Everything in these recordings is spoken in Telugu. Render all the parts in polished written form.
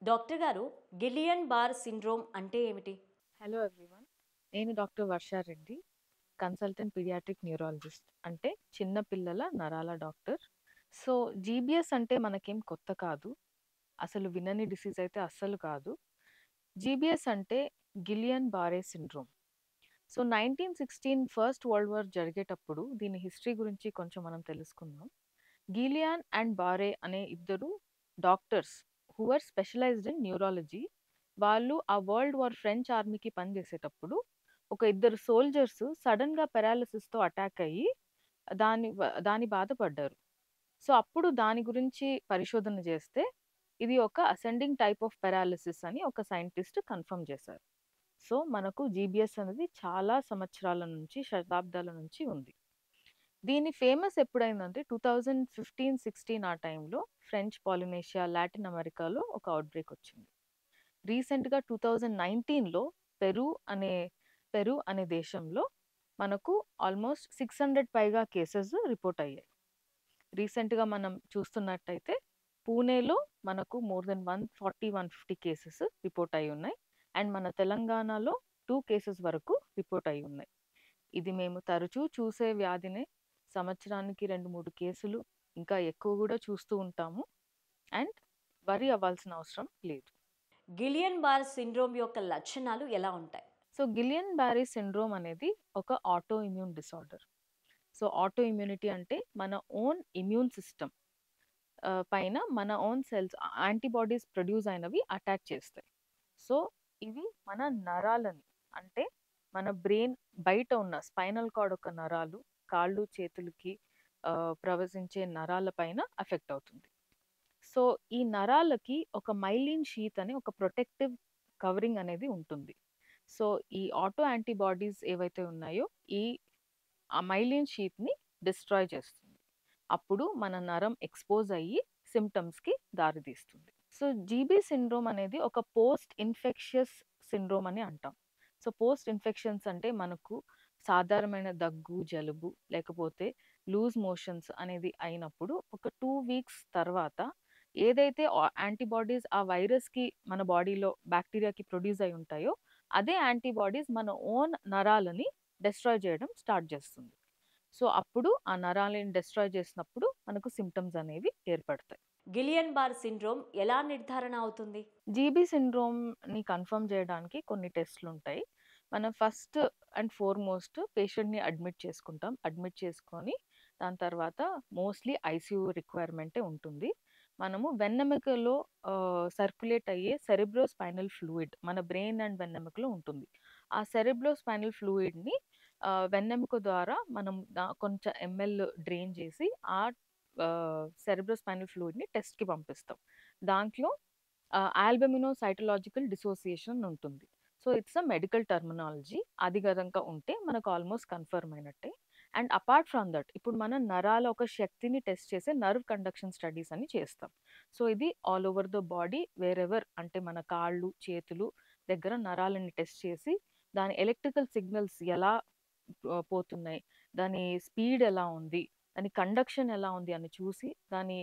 డాక్టర్ గారు, గిలియన్ బార్ సిండ్రోమ్ అంటే ఏమిటి? హలో ఎవ్రీవన్, నేను doctor Varsha Reddy, consultant paediatric neurologist, అంటే చిన్న పిల్లల నరాల డాక్టర్. సో జీబీఎస్ అంటే మనకేం కొత్త కాదు, అసలు వినని డిసీజ్ అయితే అస్సలు కాదు. జీబీఎస్ అంటే Guillain Barre syndrome. So 1916 first world war జరిగేటప్పుడు దీని హిస్టరీ గురించి కొంచెం మనం తెలుసుకుందాం. గిలియాన్ అండ్ బారే అనే ఇద్దరు doctors who are specialised in neurology. వాళ్ళు ఆ వరల్డ్ వార్ ఫ్రెంచ్ ఆర్మీకి పనిచేసేటప్పుడు ఒక ఇద్దరు సోల్జర్స్ సడన్ గా పెరాలిసిస్తో అటాక్ అయ్యి దాని బాధపడ్డారు. సో అప్పుడు దాని గురించి పరిశోధన చేస్తే ఇది ఒక అసెండింగ్ టైప్ ఆఫ్ పెరాలిసిస్ అని ఒక సైంటిస్ట్ కన్ఫర్మ్ చేశారు. సో మనకు జీబీఎస్ అనేది చాలా సంవత్సరాల నుంచి, శతాబ్దాల నుంచి ఉంది. దీని ఫేమస్ ఎప్పుడైందంటే 2015-16 ఆ టైంలో ఫ్రెంచ్ పాలినేషియా, లాటిన్ అమెరికాలో ఒక అవుట్బ్రేక్ వచ్చింది. రీసెంట్గా 2019లో పెరు అనే దేశంలో మనకు ఆల్మోస్ట్ 600 పైగా కేసెస్ రిపోర్ట్ అయ్యాయి. రీసెంట్గా మనం చూస్తున్నట్టయితే పూణేలో మనకు మోర్ దెన్ 140-150 కేసెస్ రిపోర్ట్ అయి ఉన్నాయి. అండ్ మన తెలంగాణలో 2 కేసెస్ వరకు రిపోర్ట్ అయి ఉన్నాయి. ఇది మేము తరచూ చూసే వ్యాధినే. సంవత్సరానికి 2-3 కేసులు, ఇంకా ఎక్కువ కూడా చూస్తూ ఉంటాము. అండ్ వరి అవ్వాల్సిన అవసరం లేదు. గిలియన్ బార్ సిండ్రోమ్ యొక్క లక్షణాలు ఎలా ఉంటాయి? సో గిలియన్ బారే సిండ్రోమ్ అనేది ఒక auto immune disorder. So auto immunity అంటే మన ఓన్ ఇమ్యూన్ సిస్టమ్ పైన మన ఓన్ సెల్స్, యాంటీబాడీస్ ప్రొడ్యూస్ అయినవి అటాక్ చేస్తాయి. సో ఇవి మన నరాలని, అంటే మన బ్రెయిన్ బయట ఉన్న స్పైనల్ కార్డ్ ఒక నరాలు, కాళ్ళు చేతులకి ప్రవశించే నరాల పైన అఫెక్ట్ అవుతుంది. సో ఈ నరాలకి ఒక మైలిన్ షీత్ అనే ఒక ప్రొటెక్టివ్ కవరింగ్ అనేది ఉంటుంది. సో ఈ ఆటో యాంటీబాడీస్ ఏవైతే ఉన్నాయో ఆ మైలిన్ షీత్ని డిస్ట్రాయ్ చేస్తుంది. అప్పుడు మన నరం ఎక్స్పోజ్ అయ్యి సిమ్టమ్స్కి దారితీస్తుంది. సో జీబీ సిండ్రోమ్ అనేది ఒక పోస్ట్ ఇన్ఫెక్షియస్ సిండ్రోమ్ అని అంటాం. సో పోస్ట్ ఇన్ఫెక్షన్స్ అంటే మనకు సాధారణమైన దగ్గు, జలుబు, లేకపోతే లూజ్ మోషన్స్ అనేది అయినప్పుడు ఒక 2 వీక్స్ తర్వాత ఏదైతే యాంటీబాడీస్ ఆ వైరస్కి మన బాడీలో బ్యాక్టీరియాకి ప్రొడ్యూస్ అయి ఉంటాయో అదే యాంటీబాడీస్ మన ఓన్ నరాలని డిస్ట్రాయ్ చేయడం స్టార్ట్ చేస్తుంది. సో అప్పుడు ఆ నరాలని డిస్ట్రాయ్ చేసినప్పుడు మనకు సిమ్టమ్స్ అనేవి ఏర్పడతాయి. గిలియన్ బార్ సిండ్రోమ్ ఎలా నిర్ధారణ అవుతుంది? జీబీ సిండ్రోమ్ని కన్ఫర్మ్ చేయడానికి కొన్ని టెస్ట్లు ఉంటాయి. మనం ఫస్ట్ అండ్ ఫార్మోస్ట్ పేషెంట్ని అడ్మిట్ చేసుకుంటాం. అడ్మిట్ చేసుకొని దాని తర్వాత మోస్ట్లీ ఐసీయూ రిక్వైర్మెంటే ఉంటుంది. మనము వెన్నెముకలో సర్క్యులేట్ అయ్యే సెరిబ్రోస్పైనల్ ఫ్లూయిడ్ మన బ్రెయిన్ అండ్ వెన్నెముకలో ఉంటుంది. ఆ సెరిబ్రోస్పైనల్ ఫ్లూయిడ్ని వెన్నెముక ద్వారా మనం కొంచెం ఎంఎల్ డ్రైన్ చేసి ఆ సెరిబ్రోస్పైనల్ ఫ్లూయిడ్ని టెస్ట్కి పంపిస్తాం. దాంట్లో ఆల్బమినో సైటలాజికల్ డిసోసియేషన్ ఉంటుంది. So it's a medical terminology. అది కనుక ఉంటే మనకు ఆల్మోస్ట్ కన్ఫర్మ్ అయినట్టే. అండ్ అపార్ట్ ఫ్రమ్ దట్ ఇప్పుడు మనం నరాల ఒక శక్తిని టెస్ట్ చేసే నర్వ్ కండక్షన్ స్టడీస్ అని చేస్తాం. సో ఇది all over the body wherever, అంటే మన కాళ్ళు చేతులు దగ్గర నరాలని టెస్ట్ చేసి దాని ఎలక్ట్రికల్ సిగ్నల్స్ ఎలా పోతున్నాయి, దాని స్పీడ్ ఎలా ఉంది, దాని కండక్షన్ ఎలా ఉంది అని చూసి దాని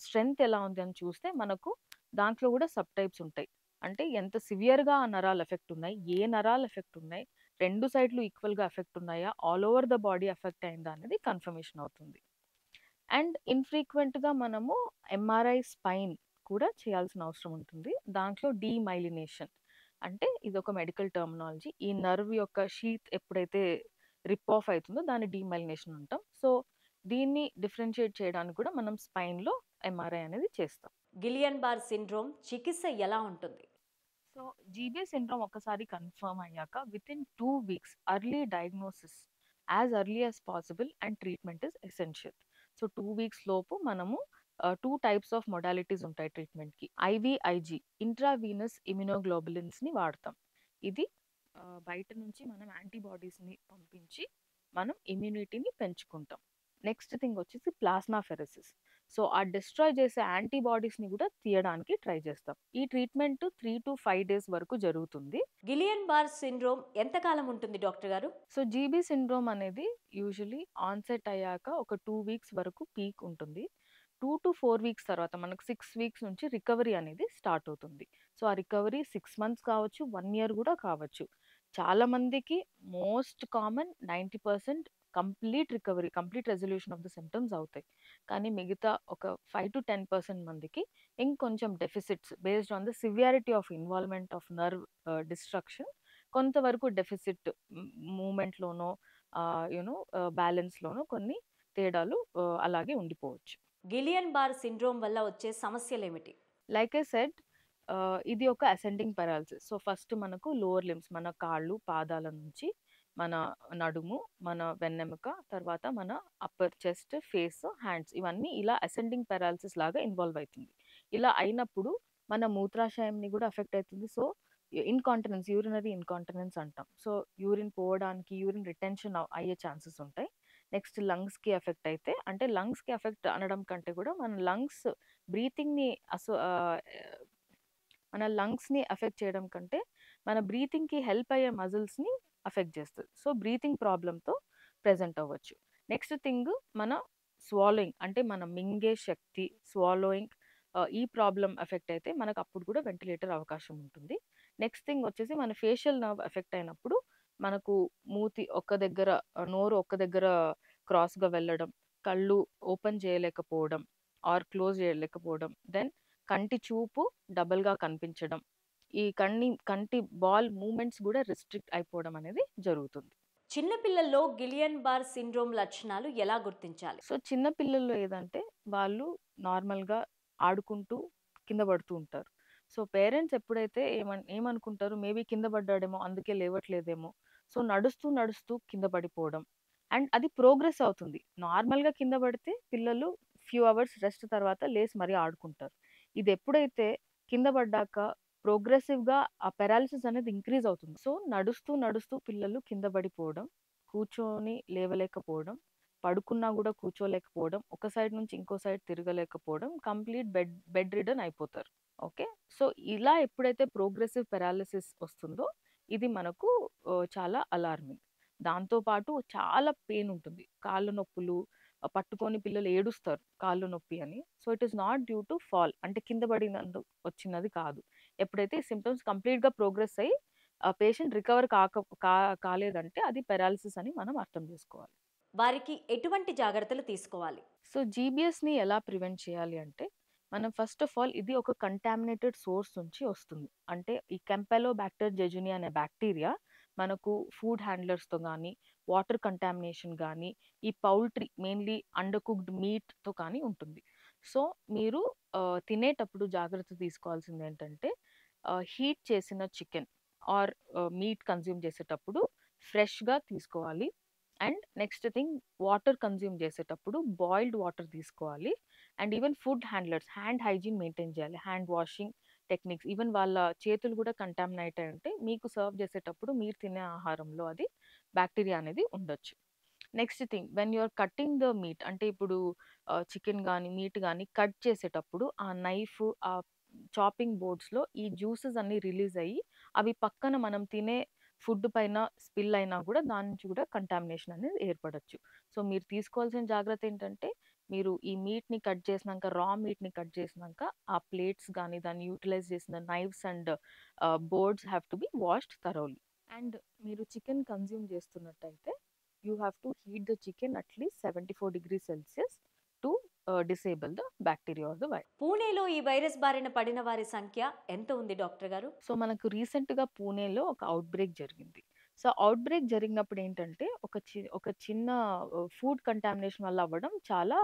స్ట్రెంగ్త్ ఎలా ఉంది అని చూస్తే మనకు దాంట్లో కూడా సబ్ టైప్స్ ఉంటాయి. అంటే ఎంత సివియర్గా ఆ నరాలు ఎఫెక్ట్ ఉన్నాయి, ఏ నరాలు ఎఫెక్ట్ ఉన్నాయి, 2 సైడ్లు ఈక్వల్గా ఎఫెక్ట్ ఉన్నాయా, all over the body effect అయిందా అనేది కన్ఫర్మేషన్ అవుతుంది. అండ్ ఇన్ఫ్రీక్వెంట్గా మనము ఎంఆర్ఐ స్పైన్ కూడా చేయాల్సిన అవసరం ఉంటుంది. దాంట్లో డీమైలినేషన్ అంటే ఇది ఒక మెడికల్ టర్మినాలజీ. ఈ నర్వ్ యొక్క షీత్ ఎప్పుడైతే రిప్ ఆఫ్ అవుతుందో దాన్ని డీమైలినేషన్ అంటాం. సో దీన్ని డిఫరెన్షియేట్ చేయడానికి కూడా మనం స్పైన్లో ఎంఆర్ఐ అనేది చేస్తాం. గిలియన్ బార్ సిండ్రోమ్ చికిత్స ఎలా ఉంటుంది? సో జీబీ సిండ్రోమ్ ఒకసారి కన్ఫర్మ్ అయ్యాక with in 2 weeks early diagnosis as early as possible and treatment is essential. So 2 weeks లోపు మనము 2 టైప్స్ ఆఫ్ మొడాలిటీస్ ఉంటాయి ట్రీట్మెంట్కి. ఐవీఐజీ, ఇంట్రావీనస్ ఇమ్యునోగ్లోబులిన్స్ని వాడతాం. ఇది బయట నుంచి మనం యాంటీబాడీస్ని పంపించి మనం ఇమ్యూనిటీని పెంచుకుంటాం. నెక్స్ట్ థింగ్ వచ్చేసి ప్లాస్మా ఫెరెసిస్. సో ఆ డిస్ట్రాయ్ చేసే యాంటీబాడీస్ని కూడా తీయడానికి ట్రై చేస్తాం. ఈ ట్రీట్మెంట్ 3 to 5 డేస్ వరకు జరుగుతుంది. గిలియన్ బార్ సిండ్రోమ్ ఎంతకాలం ఉంటుంది డాక్టర్ గారు? సో జీబీ సిండ్రోమ్ అనేది యూజువలీ ఆన్సెట్ అయ్యాక ఒక 2 వీక్స్ వరకు పీక్ ఉంటుంది. 2 to 4 వీక్స్ తర్వాత మనకు 6 వీక్స్ నుంచి రికవరీ అనేది స్టార్ట్ అవుతుంది. సో ఆ రికవరీ 6 months కావచ్చు, 1 year కూడా కావచ్చు. చాలా మందికి most common 90% complete recovery, complete resolution of the symptoms అవుతాయి. కానీ మిగతా ఒక 5 to 10% మందికి ఇంకొంచెం deficits based on the severity of involvement of nerve destruction, కొంతవరకు డెఫిసిట్ మూమెంట్లోనో బ్యాలెన్స్లోనో కొన్ని తేడాలు అలాగే ఉండిపోవచ్చు. గిలియన్ బార్ సిండ్రోమ్ వల్ల వచ్చే సమస్యలేమిటి? లైక్ ఐ సెడ్, ఇది ఒక అసెండింగ్ పారాలిసిస్. సో ఫస్ట్ మనకు లోవర్ లిమ్స్, మన కాళ్ళు పాదాల నుంచి మన నడుము, మన వెన్నెముక, తర్వాత మన అప్పర్ చెస్ట్, ఫేస్, హ్యాండ్స్, ఇవన్నీ ఇలా అసెండింగ్ పారాలిసిస్ లాగా ఇన్వాల్వ్ అవుతుంది. ఇలా అయినప్పుడు మన మూత్రాశయంని కూడా అఫెక్ట్ అవుతుంది. సో ఇన్కాంటినెన్స్, యూరినరీ ఇన్కాంటినెన్స్ అంటాం. సో యూరిన్ పోవడానికి, యూరిన్ రిటెన్షన్ అయ్యే ఛాన్సెస్ ఉంటాయి. నెక్స్ట్ లంగ్స్కి ఎఫెక్ట్ అయితే, అంటే లంగ్స్కి ఎఫెక్ట్ అనడం కంటే కూడా మన లంగ్స్ బ్రీతింగ్ని మన లంగ్స్ని ఎఫెక్ట్ చేయడం కంటే మన బ్రీతింగ్కి హెల్ప్ అయ్యే మజిల్స్ని అఫెక్ట్ చేస్తుంది. సో బ్రీతింగ్ ప్రాబ్లంతో ప్రెజెంట్ అవ్వచ్చు. నెక్స్ట్ థింగ్, మన స్వాలోయింగ్, అంటే మన మింగే శక్తి, స్వాలోయింగ్, ఈ ప్రాబ్లం ఎఫెక్ట్ అయితే మనకు అప్పుడు కూడా వెంటిలేటర్ అవకాశం ఉంటుంది. నెక్స్ట్ థింగ్ వచ్చేసి మన ఫేషియల్ నర్వ్ ఎఫెక్ట్ అయినప్పుడు మనకు మూతి ఒక్క దగ్గర, నోరు ఒక్క దగ్గర క్రాస్గా వెళ్ళడం, కళ్ళు ఓపెన్ చేయలేకపోవడం ఆర్ క్లోజ్ చేయలేకపోవడం, దెన్ కంటి చూపు డబల్గా కనిపించడం, ఈ కంటి బాల్ మూమెంట్స్ కూడా రిస్ట్రిక్ట్ అయిపోవడం అనేది జరుగుతుంది. చిన్న పిల్లల్లో గిలియన్ బార్ సిండ్రోమ్ లక్షణాలు ఎలా గుర్తించాలి? సో చిన్న పిల్లల్లో ఏదంటే వాళ్ళు నార్మల్గా ఆడుకుంటూ కింద పడుతూ ఉంటారు. సో పేరెంట్స్ ఎప్పుడైతే ఏమనుకుంటారు, మేబీ కింద పడ్డాడేమో అందుకే లేవట్లేదేమో, సో నడుస్తూ నడుస్తూ కింద పడిపోవడం, అండ్ అది ప్రోగ్రెస్ అవుతుంది. నార్మల్గా కింద పడితే పిల్లలు ఫ్యూ అవర్స్ రెస్ట్ తర్వాత లేసి మరీ ఆడుకుంటారు. ఇది ఎప్పుడైతే కింద పడ్డాక ప్రోగ్రెసివ్గా ఆ పెరాలిసిస్ అనేది ఇంక్రీజ్ అవుతుంది. సో నడుస్తూ నడుస్తూ పిల్లలు కింద పడిపోవడం, కూర్చొని లేవలేకపోవడం, పడుకున్నా కూడా కూర్చోలేకపోవడం, ఒక సైడ్ నుంచి ఇంకో సైడ్ తిరగలేకపోవడం, కంప్లీట్ బెడ్ రిడన్ అయిపోతారు. ఓకే, సో ఇలా ఎప్పుడైతే ప్రోగ్రెసివ్ పెరాలిసిస్ వస్తుందో ఇది మనకు చాలా అలార్మింగ్. దాంతోపాటు చాలా పెయిన్ ఉంటుంది, కాళ్ళ నొప్పులు, పట్టుకొని పిల్లలు ఏడుస్తారు కాళ్ళు నొప్పి అని. So it is not due to fall, అంటే కింద పడినందు వచ్చినది కాదు. ఎప్పుడైతే సిమ్టమ్స్ కంప్లీట్గా ప్రోగ్రెస్ అయ్యి పేషెంట్ రికవర్ కాలేదంటే అది పెరాలిసిస్ అని మనం అర్థం చేసుకోవాలి. వారికి ఎటువంటి జాగ్రత్తలు తీసుకోవాలి? సో జీబీఎస్ని ఎలా ప్రివెంట్ చేయాలి అంటే, మనం ఫస్ట్ ఆఫ్ ఆల్ ఇది ఒక కంటామినేటెడ్ సోర్స్ నుంచి వస్తుంది. అంటే ఈ కెంపెలోబాక్టర్ జెజుని అనే బ్యాక్టీరియా మనకు ఫుడ్ హ్యాండ్లర్స్తో కానీ, వాటర్ కంటామినేషన్ కానీ, ఈ పౌల్ట్రీ మెయిన్లీ అండర్ కుక్డ్ మీట్తో కానీ ఉంటుంది. సో మీరు తినేటప్పుడు జాగ్రత్త తీసుకోవాల్సింది ఏంటంటే, హీట్ చేసిన చికెన్ ఆర్ మీట్ కన్జ్యూమ్ చేసేటప్పుడు ఫ్రెష్గా తీసుకోవాలి. And next thing, water consume చేసేటప్పుడు బాయిల్డ్ వాటర్ తీసుకోవాలి. And even food handlers hand hygiene maintain చేయాలి, హ్యాండ్ వాషింగ్ టెక్నిక్స్. ఈవెన్ వాళ్ళ చేతులు కూడా కంటామినేట్ అయి ఉంటే మీకు సర్వ్ చేసేటప్పుడు మీరు తినే ఆహారంలో అది బ్యాక్టీరియా అనేది ఉండొచ్చు. Next thing, when you're cutting the meat, అంటే ఇప్పుడు చికెన్ కానీ మీట్ కానీ కట్ చేసేటప్పుడు ఆ నైఫ్, ఆ చాపింగ్ బోర్డ్స్లో ఈ జ్యూసెస్ అన్నీ రిలీజ్ అయ్యి అవి పక్కన మనం తినే ఫుడ్ పైన స్పిల్ అయినా కూడా దాని నుంచి కూడా కంటామినేషన్ అనేది ఏర్పడచ్చు. సో మీరు తీసుకోవాల్సిన జాగ్రత్త ఏంటంటే, మీరు ఈ మీట్ని కట్ చేసినాక, రా మీట్ని కట్ చేసినాక ఆ ప్లేట్స్ కానీ దాన్ని యూటిలైజ్ చేసిన knives and boards have to be washed thoroughly. And మీరు చికెన్ కన్జ్యూమ్ చేస్తున్నట్టయితే you have to heat the chicken at least 74 degrees Celsius to disable the bacteria or the virus. పూణేలో ఈ వైరస్ బారిన పడిన వారి సంఖ్య ఎంత ఉంది డాక్టర్ గారు? సో మనకు రీసెంట్గా పూణేలో ఒక అవుట్ బ్రేక్ జరిగింది. సో అవుట్ బ్రేక్ జరిగినప్పుడు ఏంటంటే, ఒక చిన్న ఫుడ్ కంటామినేషన్ వల్ల అవ్వడం చాలా,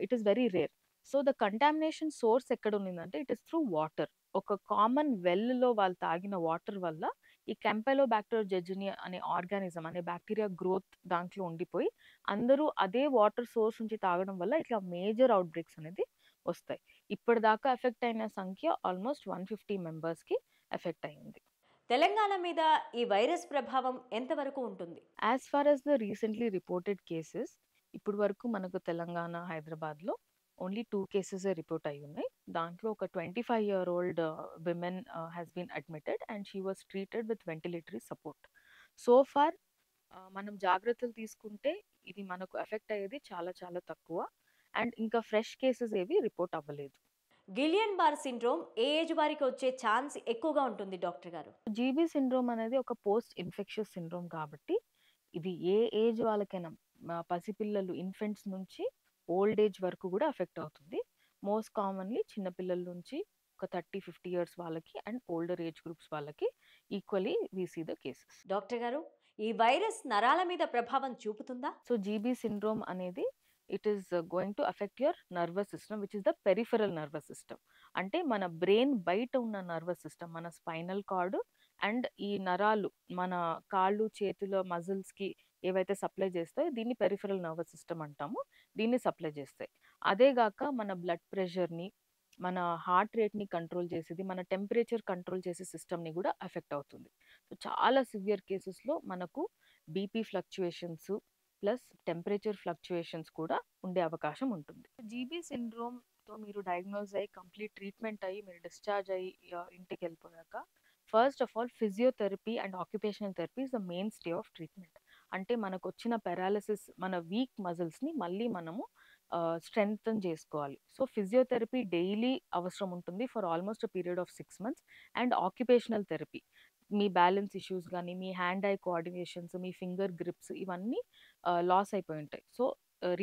it is very rare. So the contamination source ఎక్కడ ఉన్నిందంటే, ఇట్ ఈస్ త్రూ వాటర్. ఒక కామన్ వెల్లో వాళ్ళు తాగిన వాటర్ వల్ల ఈ కెంపెలోబాక్టర్ జెజుని అనే ఆర్గానిజం, అనే బ్యాక్టీరియా గ్రోత్ దాంట్లో ఉండిపోయి అందరూ అదే వాటర్ సోర్స్ నుంచి తాగడం వల్ల ఇట్లా మేజర్ అవుట్ బ్రేక్స్ అనేది వస్తాయి. ఇప్పటిదాకా ఎఫెక్ట్ అయిన సంఖ్య ఆల్మోస్ట్ 150 మెంబర్స్కి ఎఫెక్ట్ అయింది. తెలంగాణ మీద ఈ వైరస్ ప్రభావం ఎంతవరకు ఉంటుంది? As far as the recently reported cases, ఇప్పుడు వరకు మనకు తెలంగాణ, హైదరాబాద్లో ఓన్లీ 2 కేసెసే రిపోర్ట్ అయ్యున్నాయి. దాంట్లో ఒక 25 year old women has been admitted and she was treated with ventilatory support. So far మనం జాగ్రత్తలు తీసుకుంటే ఇది మనకు ఎఫెక్ట్ అయ్యేది చాలా చాలా తక్కువ. అండ్ ఇంకా ఫ్రెష్ కేసెస్ ఏవి రిపోర్ట్ అవ్వలేదు. గిలియన్ బార్ సిండ్రోమ్ ఏ ఏజ్ వారికి వచ్చే ఛాన్స్ ఎక్కువగా ఉంటుంది డాక్టర్ గారు? జీబీ సిండ్రోమ్ అనేది ఒక పోస్ట్ ఇన్ఫెక్షస్ సిండ్రోమ్ కాబట్టి ఇది ఏ ఏజ్ వాళ్ళకైనా పసిపిల్లలు ఇన్ఫెంట్స్ నుంచి ఓల్డ్ ఏజ్ వరకు కూడా ఎఫెక్ట్ అవుతుంది. మోస్ట్ కామన్లీ చిన్నపిల్లల నుంచి ఒక 30-50 ఇయర్స్ వాళ్ళకి అండ్ ఓల్డర్ ఏజ్ గ్రూప్స్ వాళ్ళకి equally we see the cases. Doctor గారు, ఈ వైరస్ నరాల మీద ప్రభావం చూపుతుందా? సో జీబీ సిండ్రోమ్ అనేది it is going to affect your nervous system which is the peripheral nervous system. అంటే మన బ్రెయిన్ బయట ఉన్న నర్వస్ సిస్టమ్, మన స్పైనల్ కార్డ్ అండ్ ఈ నరాలు మన కాళ్ళు చేతుల మజిల్స్కి ఏవైతే సప్లై చేస్తాయో దీన్ని పెరిఫెరల్ నర్వస్ సిస్టమ్ అంటాము. దీన్ని సప్లై చేస్తాయి. అదేగాక మన బ్లడ్ ప్రెషర్ని, మన హార్ట్ రేట్ని కంట్రోల్ చేసేది, మన టెంపరేచర్ కంట్రోల్ చేసే సిస్టమ్ని కూడా ఎఫెక్ట్ అవుతుంది. సో చాలా సివియర్ కేసెస్లో మనకు BP fluctuations plus temperature fluctuations కూడా ఉండే అవకాశం ఉంటుంది. జీబీ సిండ్రోమ్తో మీరు డయాగ్నోజ్ అయ్యి కంప్లీట్ ట్రీట్మెంట్ అయ్యి మీరు డిశ్చార్జ్ అయ్యి ఇంటికి వెళ్ళిపోయాక first of all physiotherapy and occupational therapy is the mainstay of treatment. అంటే మనకు వచ్చిన పారాలిసిస్, మన వీక్ మజిల్స్ని మళ్ళీ మనము స్ట్రెంగ్తన్ చేసుకోవాలి. సో ఫిజియోథెరపీ డైలీ అవసరం ఉంటుంది for almost a period of 6 months. And occupational therapy మీ బ్యాలెన్స్ ఇష్యూస్ కానీ, మీ హ్యాండ్ ఐ కోఆర్డినేషన్స్, మీ ఫింగర్ గ్రిప్స్ ఇవన్నీ లాస్ అయిపోయి ఉంటాయి. So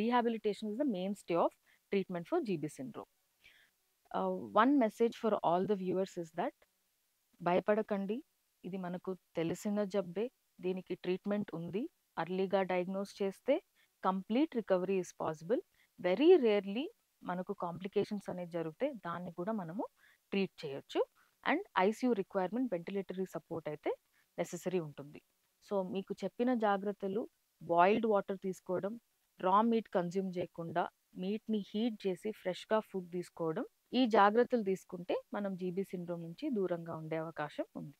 rehabilitation is the mainstay of treatment for G B syndrome. One message for all the viewers is that భయపడకండి, ఇది మనకు తెలిసిన జబ్బే, దీనికి ట్రీట్మెంట్ ఉంది. అర్లీగా డయాగ్నోస్ చేస్తే complete recovery is possible. Very rarely మనకు కాంప్లికేషన్స్ అనేది జరిగితే దాన్ని కూడా మనము ట్రీట్ చేయొచ్చు. And ICU requirement, ventilatory support అయితే నెసెసరీ ఉంటుంది. సో మీకు చెప్పిన జాగ్రత్తలు, బాయిల్డ్ వాటర్ తీసుకోవడం, రా మీట్ కన్జ్యూమ్ చేయకుండా మీట్ని హీట్ చేసి ఫ్రెష్గా ఫుడ్ తీసుకోవడం, ఈ జాగ్రత్తలు తీసుకుంటే మనం జీబీ సిండ్రోమ్ నుంచి దూరంగా ఉండే అవకాశం ఉంది.